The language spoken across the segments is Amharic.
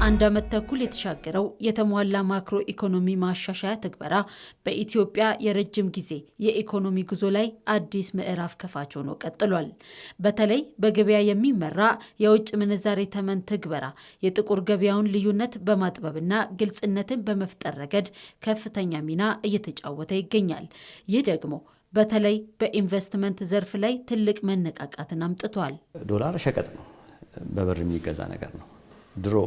አንድ ዓመት ተኩል የተሻገረው የተሟላ ማክሮ ኢኮኖሚ ማሻሻያ ትግበራ በኢትዮጵያ የረጅም ጊዜ የኢኮኖሚ ጉዞ ላይ አዲስ ምዕራፍ ከፋች ሆኖ ቀጥሏል። በተለይ በገበያ የሚመራ የውጭ ምንዛሬ ተመን ትግበራ የጥቁር ገበያውን ልዩነት በማጥበብና ግልጽነትን በመፍጠር ረገድ ከፍተኛ ሚና እየተጫወተ ይገኛል። ይህ ደግሞ በተለይ በኢንቨስትመንት ዘርፍ ላይ ትልቅ መነቃቃትን አምጥቷል። ዶላር ሸቀጥ ነው፣ በብር የሚገዛ ነገር ነው። ድሮ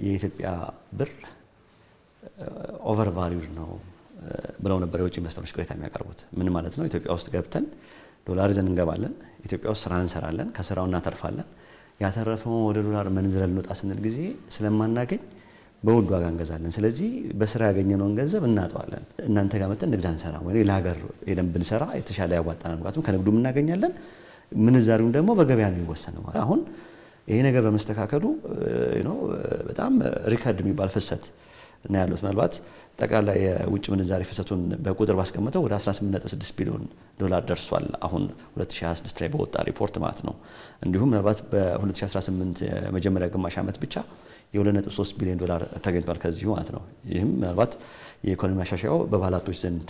የኢትዮጵያ ብር ኦቨር ቫልዩድ ነው ብለው ነበር የውጭ ኢንቨስተሮች ቅሬታ የሚያቀርቡት። ምን ማለት ነው? ኢትዮጵያ ውስጥ ገብተን ዶላር ይዘን እንገባለን፣ ኢትዮጵያ ውስጥ ስራ እንሰራለን፣ ከስራው እናተርፋለን። ያተረፈው ወደ ዶላር መንዝረን ልንወጣ ስንል ጊዜ ስለማናገኝ በውድ ዋጋ እንገዛለን። ስለዚህ በስራ ያገኘነውን ገንዘብ እናጠዋለን። እናንተ ጋር መጥተን ንግድ አንሰራ ወይ ሌላ ሀገር ሄደን ብንሰራ የተሻለ ያዋጣናል። ምክንያቱም ከንግዱም እናገኛለን፣ ምንዛሪውም ደግሞ በገበያ ነው የሚወሰነው። አሁን ይሄ ነገር በመስተካከሉ በጣም ሪከርድ የሚባል ፍሰት እና ያሉት ምናልባት ጠቅላላ የውጭ ምንዛሬ ፍሰቱን በቁጥር ባስቀምጠው ወደ 18.6 ቢሊዮን ዶላር ደርሷል። አሁን 2026 ላይ በወጣ ሪፖርት ማለት ነው። እንዲሁም ምናልባት በ2018 የመጀመሪያ ግማሽ ዓመት ብቻ የ2.3 ቢሊዮን ዶላር ተገኝቷል ከዚሁ ማለት ነው። ይህም ምናልባት የኢኮኖሚ ማሻሻያው በባለሀብቶች ዘንድ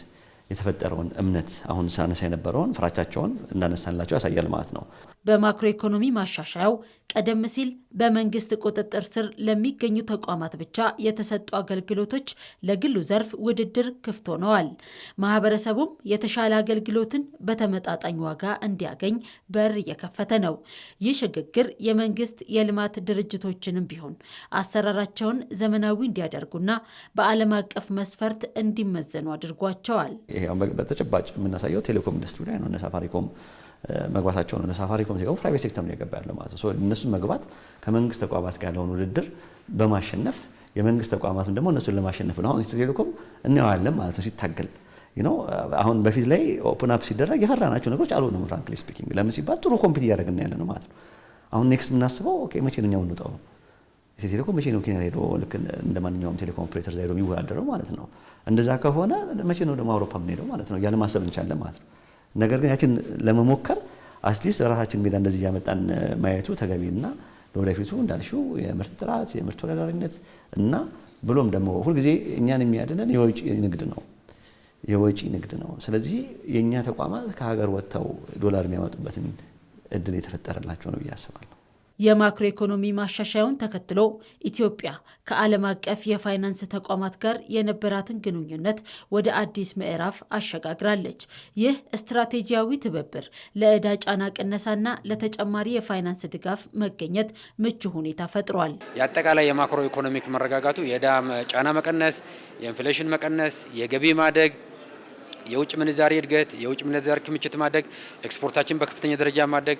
የተፈጠረውን እምነት አሁን ሳነሳ የነበረውን ፍራቻቸውን እንዳነሳንላቸው ያሳያል ማለት ነው። በማክሮ ኢኮኖሚ ማሻሻያው ቀደም ሲል በመንግስት ቁጥጥር ስር ለሚገኙ ተቋማት ብቻ የተሰጡ አገልግሎቶች ለግሉ ዘርፍ ውድድር ክፍት ሆነዋል። ማህበረሰቡም የተሻለ አገልግሎትን በተመጣጣኝ ዋጋ እንዲያገኝ በር እየከፈተ ነው። ይህ ሽግግር የመንግስት የልማት ድርጅቶችንም ቢሆን አሰራራቸውን ዘመናዊ እንዲያደርጉና በዓለም አቀፍ መስፈርት እንዲመዘኑ አድርጓቸዋል። ይሄ በተጨባጭ የምናሳየው ቴሌኮም ኢንዱስትሪ ላይ ነው። ሳፋሪኮም መግባታቸው ነው። ሳፋሪኮም ሲገቡ ፕራይቬት ሴክተር ነው የገባ ያለው ማለት ነው። እነሱን መግባት ከመንግስት ተቋማት ጋር ያለውን ውድድር በማሸነፍ የመንግስት ተቋማትን ደግሞ እነሱን ለማሸነፍ ነው። አሁን ቴሌኮም እናየዋለን ማለት ነው ሲታገል አሁን በፊት ላይ ኦፕን አፕ ሲደረግ የፈራናቸው ነገሮች አልሆኑም። ፍራንክሊ ስፒኪንግ ለምን ሲባል ጥሩ ኮምፒት እያደረግን ያለ ነው ማለት ነው። አሁን ኔክስት የምናስበው ኦኬ መቼ ነው እኛው እንውጣው? ቴሌኮም መቼ ነው ኬንያ ሄዶ ልክ እንደ ማንኛውም ቴሌኮም ኦፕሬተር ሄዶ የሚወዳደረው ማለት ነው። እንደዛ ከሆነ መቼ ነው ደግሞ አውሮፓ የምንሄደው ማለት ነው። ያለ ማሰብ እንችላለን ማለት ነው። ነገር ግን ያችን ለመሞከር አትሊስት ራሳችን ሜዳ እንደዚህ ያመጣን ማየቱ ተገቢና ለወደፊቱ እንዳልሽው የምርት ጥራት፣ የምርት ተወዳዳሪነት እና ብሎም ደግሞ ሁልጊዜ እኛን የሚያድነን የወጪ ንግድ ነው። ስለዚህ የኛ ተቋማት ከሀገር ወጥተው ዶላር የሚያመጡበትን እድል የተፈጠረላቸው ነው ብዬ አስባለሁ። የማክሮ ኢኮኖሚ ማሻሻያውን ተከትሎ ኢትዮጵያ ከዓለም አቀፍ የፋይናንስ ተቋማት ጋር የነበራትን ግንኙነት ወደ አዲስ ምዕራፍ አሸጋግራለች። ይህ ስትራቴጂያዊ ትብብር ለዕዳ ጫና ቅነሳና ለተጨማሪ የፋይናንስ ድጋፍ መገኘት ምቹ ሁኔታ ፈጥሯል። የአጠቃላይ የማክሮ ኢኮኖሚክ መረጋጋቱ የዕዳ ጫና መቀነስ፣ የኢንፍሌሽን መቀነስ፣ የገቢ ማደግ፣ የውጭ ምንዛሬ እድገት፣ የውጭ ምንዛሬ ክምችት ማደግ፣ ኤክስፖርታችን በከፍተኛ ደረጃ ማደግ፣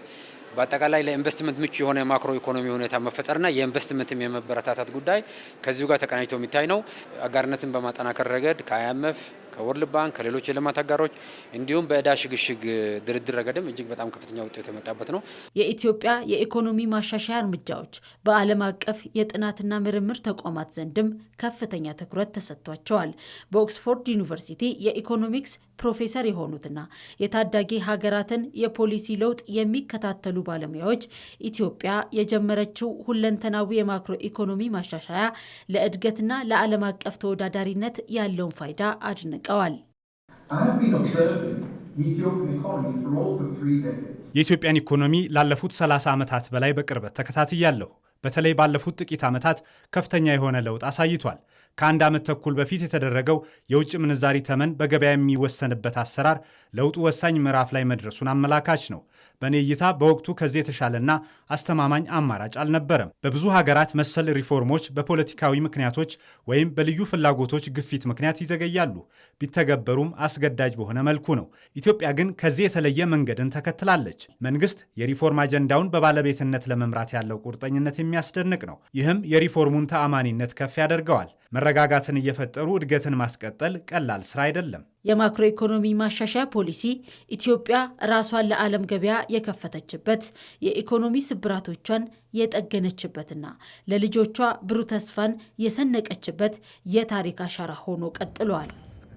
በአጠቃላይ ለኢንቨስትመንት ምቹ የሆነ የማክሮ ኢኮኖሚ ሁኔታ መፈጠርና የኢንቨስትመንትም የመበረታታት ጉዳይ ከዚሁ ጋር ተቀናጅቶ የሚታይ ነው። አጋርነትን በማጠናከር ረገድ ከአይኤምኤፍ ከወርልድ ባንክ ከሌሎች የልማት አጋሮች እንዲሁም በዕዳ ሽግሽግ ድርድር ረገድም እጅግ በጣም ከፍተኛ ውጤት የመጣበት ነው። የኢትዮጵያ የኢኮኖሚ ማሻሻያ እርምጃዎች በዓለም አቀፍ የጥናትና ምርምር ተቋማት ዘንድም ከፍተኛ ትኩረት ተሰጥቷቸዋል። በኦክስፎርድ ዩኒቨርሲቲ የኢኮኖሚክስ ፕሮፌሰር የሆኑትና የታዳጊ ሀገራትን የፖሊሲ ለውጥ የሚከታተሉ ባለሙያዎች ኢትዮጵያ የጀመረችው ሁለንተናዊ የማክሮ ኢኮኖሚ ማሻሻያ ለእድገትና ለዓለም አቀፍ ተወዳዳሪነት ያለውን ፋይዳ አድንቀዋል። የኢትዮጵያን ኢኮኖሚ ላለፉት 30 ዓመታት በላይ በቅርበት ተከታትያለሁ። በተለይ ባለፉት ጥቂት ዓመታት ከፍተኛ የሆነ ለውጥ አሳይቷል። ከአንድ ዓመት ተኩል በፊት የተደረገው የውጭ ምንዛሪ ተመን በገበያ የሚወሰንበት አሰራር ለውጡ ወሳኝ ምዕራፍ ላይ መድረሱን አመላካች ነው። በእኔ እይታ በወቅቱ ከዚህ የተሻለና አስተማማኝ አማራጭ አልነበረም። በብዙ ሀገራት መሰል ሪፎርሞች በፖለቲካዊ ምክንያቶች ወይም በልዩ ፍላጎቶች ግፊት ምክንያት ይዘገያሉ። ቢተገበሩም አስገዳጅ በሆነ መልኩ ነው። ኢትዮጵያ ግን ከዚህ የተለየ መንገድን ተከትላለች። መንግስት የሪፎርም አጀንዳውን በባለቤትነት ለመምራት ያለው ቁርጠኝነት የሚያስደንቅ ነው። ይህም የሪፎርሙን ተአማኒነት ከፍ ያደርገዋል። መረጋጋትን እየፈጠሩ እድገትን ማስቀጠል ቀላል ስራ አይደለም። የማክሮ ኢኮኖሚ ማሻሻያ ፖሊሲ ኢትዮጵያ ራሷን ለዓለም ገበያ የከፈተችበት፣ የኢኮኖሚ ስብራቶቿን የጠገነችበትና ለልጆቿ ብሩህ ተስፋን የሰነቀችበት የታሪክ አሻራ ሆኖ ቀጥሏል።